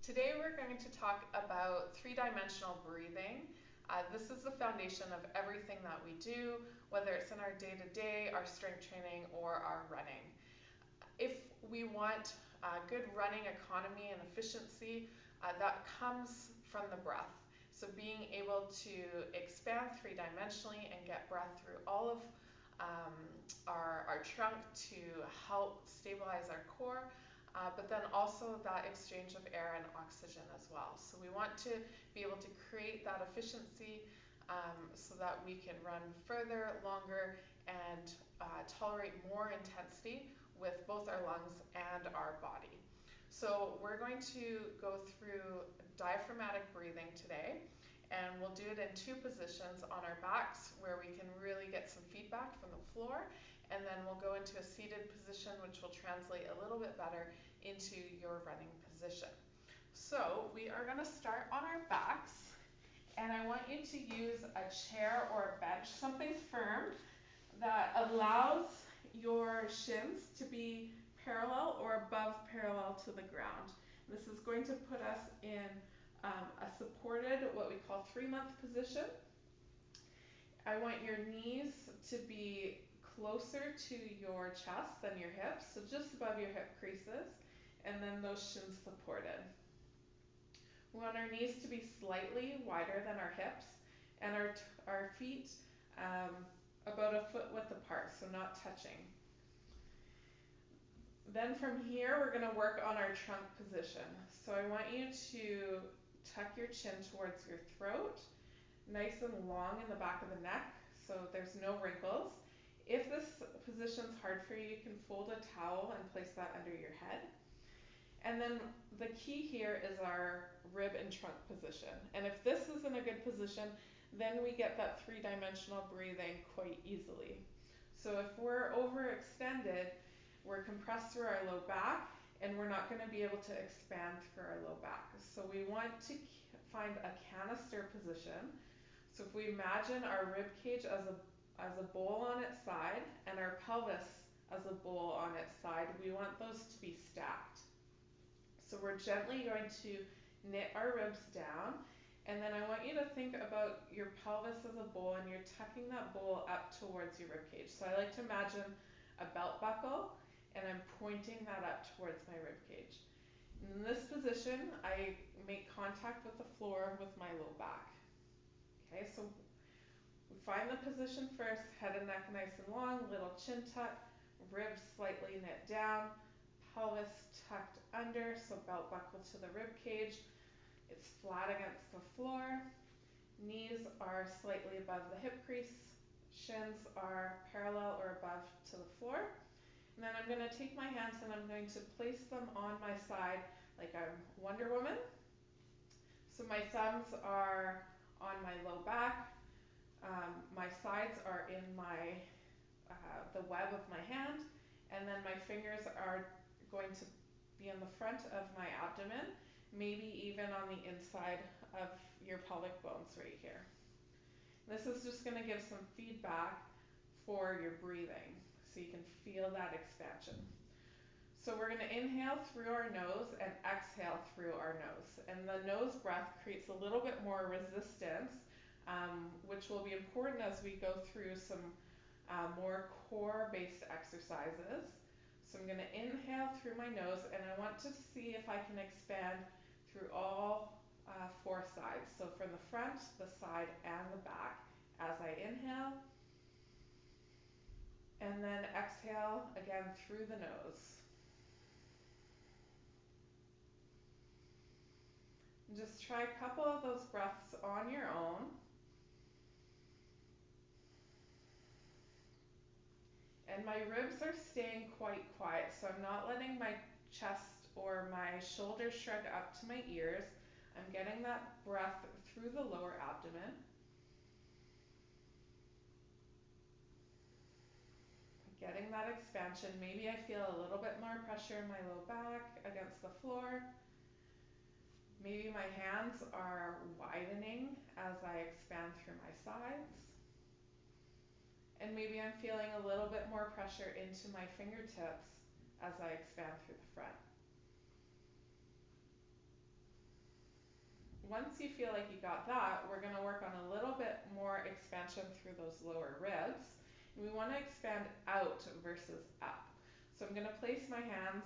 Today we're going to talk about three-dimensional breathing. This is the foundation of everything that we do, whether it's in our day-to-day, our strength training, or our running. If we want good running economy and efficiency, that comes from the breath. So being able to expand three-dimensionally and get breath through all of our trunk to help stabilize our core, but then also that exchange of air and oxygen as well. So we want to be able to create that efficiency so that we can run further, longer, and tolerate more intensity with both our lungs and our body. So we're going to go through diaphragmatic breathing today, and we'll do it in two positions on our backs where we can really get some feedback from the floor, and then we'll go into a seated position which will translate a little bit better into your running position. So we are going to start on our backs, and I want you to use a chair or a bench, something firm that allows your shins to be parallel or above parallel to the ground. This is going to put us in a supported, what we call 3-month position. I want your knees to be closer to your chest than your hips, so just above your hip creases, and then those shins supported. We want our knees to be slightly wider than our hips, and our feet about a foot width apart, so not touching. Then from here, we're going to work on our trunk position. So I want you to tuck your chin towards your throat, nice and long in the back of the neck, so there's no wrinkles. If this position's hard for you, you can fold a towel and place that under your head. And then the key here is our rib and trunk position. And if this isn't a good position, then we get that three-dimensional breathing quite easily. So if we're overextended, we're compressed through our low back, and we're not going to be able to expand through our low back. So we want to find a canister position. So if we imagine our rib cage as a bowl on its side and our pelvis as a bowl on its side, we want those to be stacked. So we're gently going to knit our ribs down, and then I want you to think about your pelvis as a bowl, and you're tucking that bowl up towards your rib cage. So I like to imagine a belt buckle, and I'm pointing that up towards my rib cage. In this position, I make contact with the floor with my low back. Okay, so we find the position first, head and neck nice and long, little chin tuck, ribs slightly knit down, pelvis tucked under, so belt buckle to the rib cage. It's flat against the floor. Knees are slightly above the hip crease. Shins are parallel or above to the floor. And then I'm going to take my hands and I'm going to place them on my side like I'm Wonder Woman. So my thumbs are on my low back. My sides are in the web of my hand, and then my fingers are going to be in the front of my abdomen, maybe even on the inside of your pelvic bones right here. This is just going to give some feedback for your breathing, so you can feel that expansion. So we're going to inhale through our nose and exhale through our nose. And the nose breath creates a little bit more resistance, which will be important as we go through some more core-based exercises. So I'm going to inhale through my nose, and I want to see if I can expand through all 4 sides. So from the front, the side, and the back as I inhale. And then exhale again through the nose. And just try a couple of those breaths on your own. And my ribs are staying quite quiet, so I'm not letting my chest or my shoulders shrug up to my ears. I'm getting that breath through the lower abdomen. Getting that expansion. Maybe I feel a little bit more pressure in my low back against the floor. Maybe my hands are widening as I expand through my sides. And maybe I'm feeling a little bit more pressure into my fingertips as I expand through the front. once you feel like you got that, we're going to work on a little bit more expansion through those lower ribs. And we want to expand out versus up. So I'm going to place my hands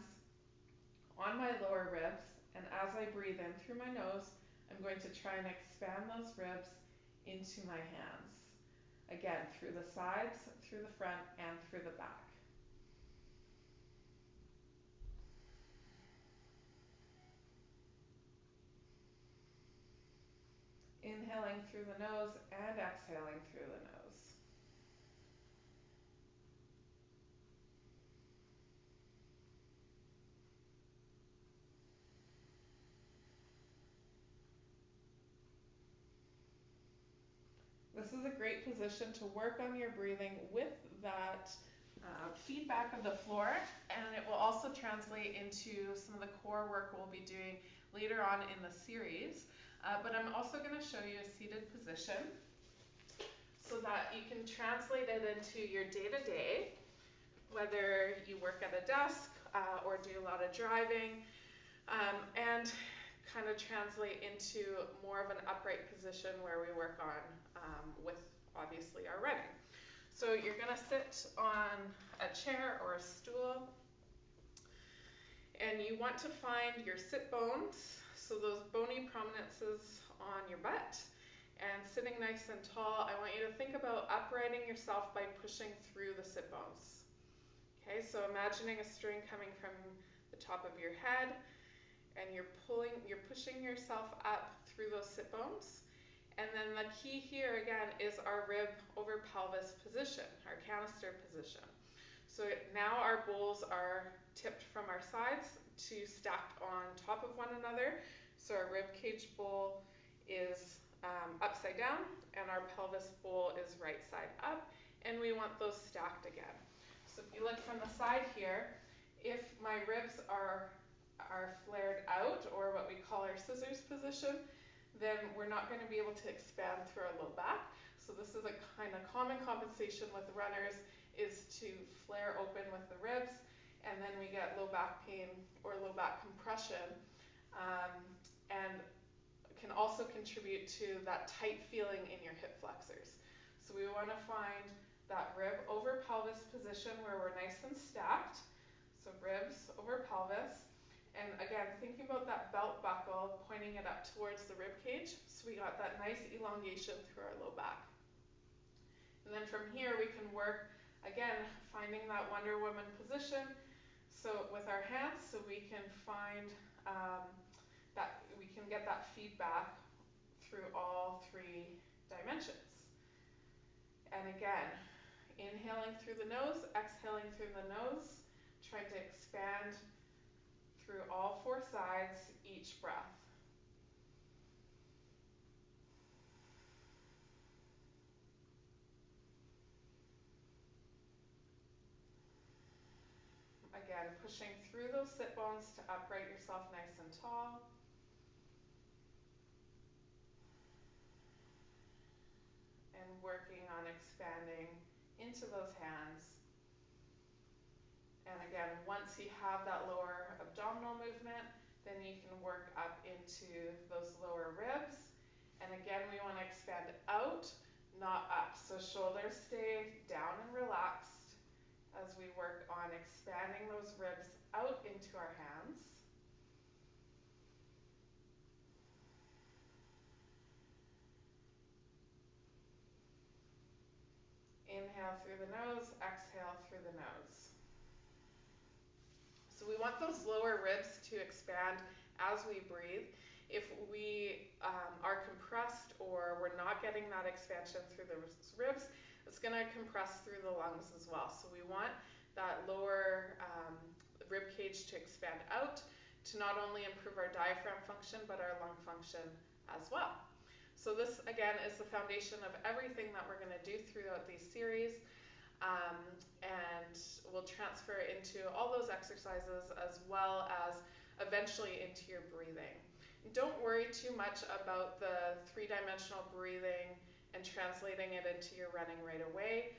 on my lower ribs, and as I breathe in through my nose, I'm going to try and expand those ribs into my hands. Again, through the sides, through the front, and through the back. Inhaling through the nose and exhaling through the nose. This is a great position to work on your breathing with that feedback of the floor, and it will also translate into some of the core work we'll be doing later on in the series. But I'm also going to show you a seated position so that you can translate it into your day-to-day, whether you work at a desk or do a lot of driving, and kind of translate into more of an upright position where we work on with obviously our running. So you're going to sit on a chair or a stool, and you want to find your sit bones, so those bony prominences on your butt, and sitting nice and tall. I want you to think about uprighting yourself by pushing through the sit bones. Okay, so imagining a string coming from the top of your head, and you're pushing yourself up through those sit bones. And then the key here again is our rib over pelvis position, our canister position. So now our bowls are tipped from our sides to stacked on top of one another. So our rib cage bowl is upside down, and our pelvis bowl is right side up, and we want those stacked again. So if you look from the side here, if my ribs are flared out, or what we call our scissors position, then we're not going to be able to expand through our low back. So this is a kind of common compensation with runners, is to flare open with the ribs, and then we get low back pain or low back compression, and can also contribute to that tight feeling in your hip flexors. So we want to find that rib over pelvis position where we're nice and stacked. So ribs over pelvis. And again, thinking about that belt buckle, pointing it up towards the rib cage, so we got that nice elongation through our low back. And then from here we can work, again, finding that Wonder Woman position. So with our hands, so we can find that we can get that feedback through all three dimensions. And again, inhaling through the nose, exhaling through the nose, trying to expand through all four sides each breath. Again, pushing through those sit bones to upright yourself nice and tall. And working on expanding into those hands. And again, once you have that lower abdominal movement, then you can work up into those lower ribs. And again, we want to expand out, not up. So shoulders stay down and relaxed as we work on expanding those ribs out into our hands. Inhale through the nose, exhale through the nose. So we want those lower ribs to expand as we breathe. If we are compressed or we're not getting that expansion through the ribs, it's going to compress through the lungs as well. So we want that lower rib cage to expand out to not only improve our diaphragm function, but our lung function as well. So this, again, is the foundation of everything that we're going to do throughout these series. And we'll transfer into all those exercises as well as eventually into your breathing. Don't worry too much about the three-dimensional breathing and translating it into your running right away.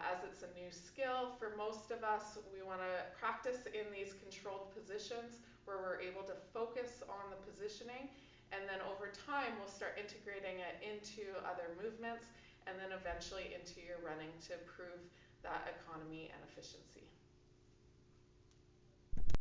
As it's a new skill for most of us, we want to practice in these controlled positions where we're able to focus on the positioning And then over time, we'll start integrating it into other movements and then eventually into your running to improve that economy and efficiency.